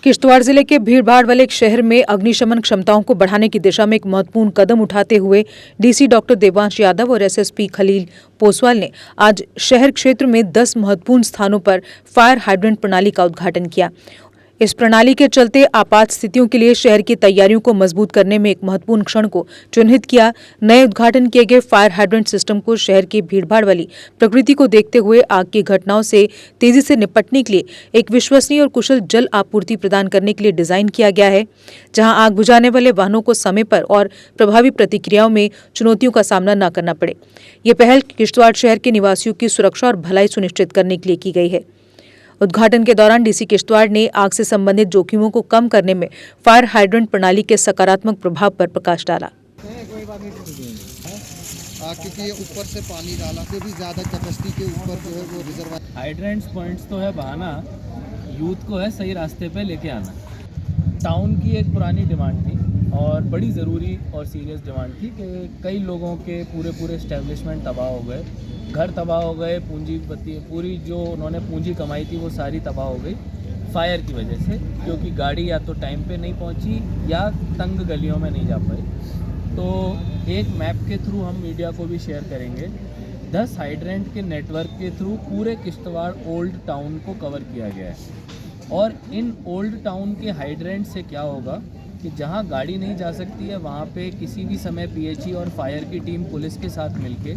किश्तवाड़ जिले के भीड़भाड़ वाले एक शहर में अग्निशमन क्षमताओं को बढ़ाने की दिशा में एक महत्वपूर्ण कदम उठाते हुए डीसी डॉक्टर देवांश यादव और एसएसपी खलील पोसवाल ने आज शहर क्षेत्र में 10 महत्वपूर्ण स्थानों पर फायर हाइड्रेंट प्रणाली का उद्घाटन किया। इस प्रणाली के चलते आपात स्थितियों के लिए शहर की तैयारियों को मजबूत करने में एक महत्वपूर्ण क्षण को चिन्हित किया। नए उद्घाटन किए गए फायर हाइड्रेंट सिस्टम को शहर की भीड़भाड़ वाली प्रकृति को देखते हुए आग की घटनाओं से तेजी से निपटने के लिए एक विश्वसनीय और कुशल जल आपूर्ति प्रदान करने के लिए डिजाइन किया गया है, जहां आग बुझाने वाले वाहनों को समय पर और प्रभावी प्रतिक्रियाओं में चुनौतियों का सामना न करना पड़े। ये पहल किश्तवाड़ शहर के निवासियों की सुरक्षा और भलाई सुनिश्चित करने के लिए की गई है। उद्घाटन के दौरान डीसी किश्तवाड़ ने आग से संबंधित जोखिमों को कम करने में फायर हाइड्रेंट प्रणाली के सकारात्मक प्रभाव पर प्रकाश डाला। क्योंकि ऊपर से पानी डाला तो भी ज़्यादा कैपेसिटी के ऊपर जो है वो रिजर्वायर हाइड्रेंट्स पॉइंट्स तो है बहाना, यूथ को है सही रास्ते पे लेके आना। टाउन की एक पुरानी डिमांड थी और बड़ी ज़रूरी और सीरियस डिमांड थी कि कई लोगों के पूरे एस्टेब्लिशमेंट तबाह हो गए, घर तबाह हो गए, पूंजीपति पूरी जो उन्होंने पूंजी कमाई थी वो सारी तबाह हो गई फायर की वजह से, क्योंकि गाड़ी या तो टाइम पे नहीं पहुंची या तंग गलियों में नहीं जा पाई। तो एक मैप के थ्रू हम मीडिया को भी शेयर करेंगे। 10 हाइड्रेंट के नेटवर्क के थ्रू पूरे किश्तवाड़ ओल्ड टाउन को कवर किया गया है। और इन ओल्ड टाउन के हाइड्रेंट से क्या होगा कि जहां गाड़ी नहीं जा सकती है वहां पे किसी भी समय पीएचई और फायर की टीम पुलिस के साथ मिलके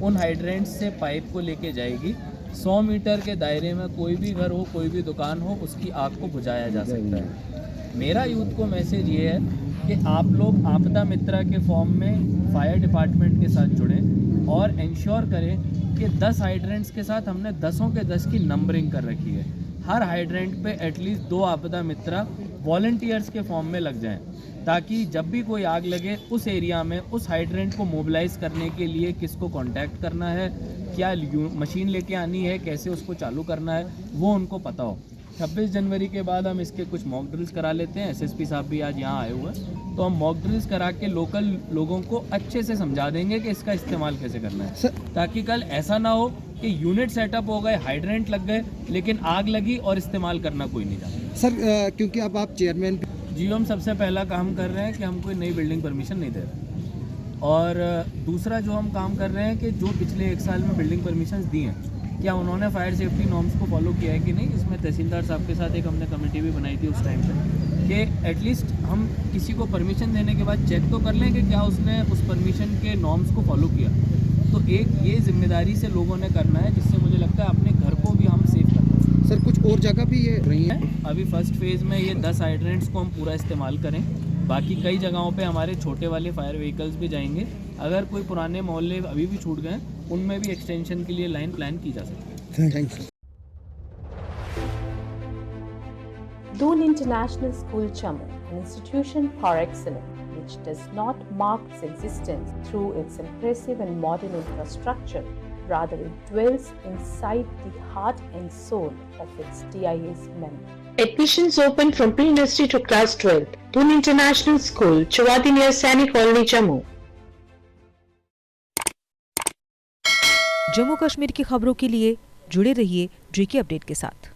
उन हाइड्रेंट से पाइप को लेके जाएगी। 100 मीटर के दायरे में कोई भी घर हो, कोई भी दुकान हो, उसकी आग को बुझाया जा सकता है। मेरा यूथ को मैसेज ये है कि आप लोग आपदा मित्रा के फॉर्म में फायर डिपार्टमेंट के साथ जुड़ें और इंश्योर करें कि 10 हाइड्रेंट्स के साथ हमने 10 के 10 की नंबरिंग कर रखी है। हर हाइड्रेंट पे एटलीस्ट 2 आपदा मित्रा वॉलंटियर्स के फॉर्म में लग जाएं, ताकि जब भी कोई आग लगे उस एरिया में उस हाइड्रेंट को मोबिलाइज करने के लिए किसको कांटेक्ट करना है, क्या मशीन लेके आनी है, कैसे उसको चालू करना है, वो उनको पता हो। 26 जनवरी के बाद हम इसके कुछ मॉक ड्रिल्स करा लेते हैं। एसएसपी साहब भी आज यहाँ आए हुए हैं, तो हम मॉक ड्रिल्स करा के लोकल लोगों को अच्छे से समझा देंगे कि इसका इस्तेमाल कैसे करना है, ताकि कल ऐसा ना हो कि यूनिट सेटअप हो गए, हाइड्रेंट लग गए, लेकिन आग लगी और इस्तेमाल करना कोई नहीं जानता। सर क्योंकि अब आप चेयरमैन जियो हम सबसे पहला काम कर रहे हैं कि हम कोई नई बिल्डिंग परमिशन नहीं दे रहे, और दूसरा जो हम काम कर रहे हैं कि जो पिछले 1 साल में बिल्डिंग परमिशंस दी हैं, क्या उन्होंने फायर सेफ्टी नॉर्म्स को फॉलो किया है कि नहीं। इसमें तहसीलदार साहब के साथ एक हमने कमेटी भी बनाई थी उस टाइम पे कि एटलीस्ट हम किसी को परमिशन देने के बाद चेक तो कर लें कि क्या उसने उस परमिशन के नॉर्म्स को फॉलो किया। तो एक ये जिम्मेदारी से लोगों ने करना है, जिससे मुझे लगता है अपने घर को भी हम सेफ कर सकते हैं। सर कुछ और जगह भी ये रही है अभी फर्स्ट फेज़ में ये 10 हाइड्रेंट्स को हम पूरा इस्तेमाल करें, बाकी कई जगहों पे हमारे छोटे वाले फायर व्हीकल्स भी जाएंगे। अगर कोई पुराने मोहल्ले अभी भी छूट गए उनमें भी एक्सटेंशन के लिए लाइन प्लान की जा सकती है। Thanks. Doon International School Jammu, an institution par excellence, which does not mark its existence through its impressive and modern infrastructure, rather it dwells inside the heart and soul of its DIS members. Admissions open from pre-nursery to class 12. Doon International School, Chawadi near Sani Colony, Jammu. Jammu Kashmir की खबरों के लिए जुड़े रहिए GK update के साथ।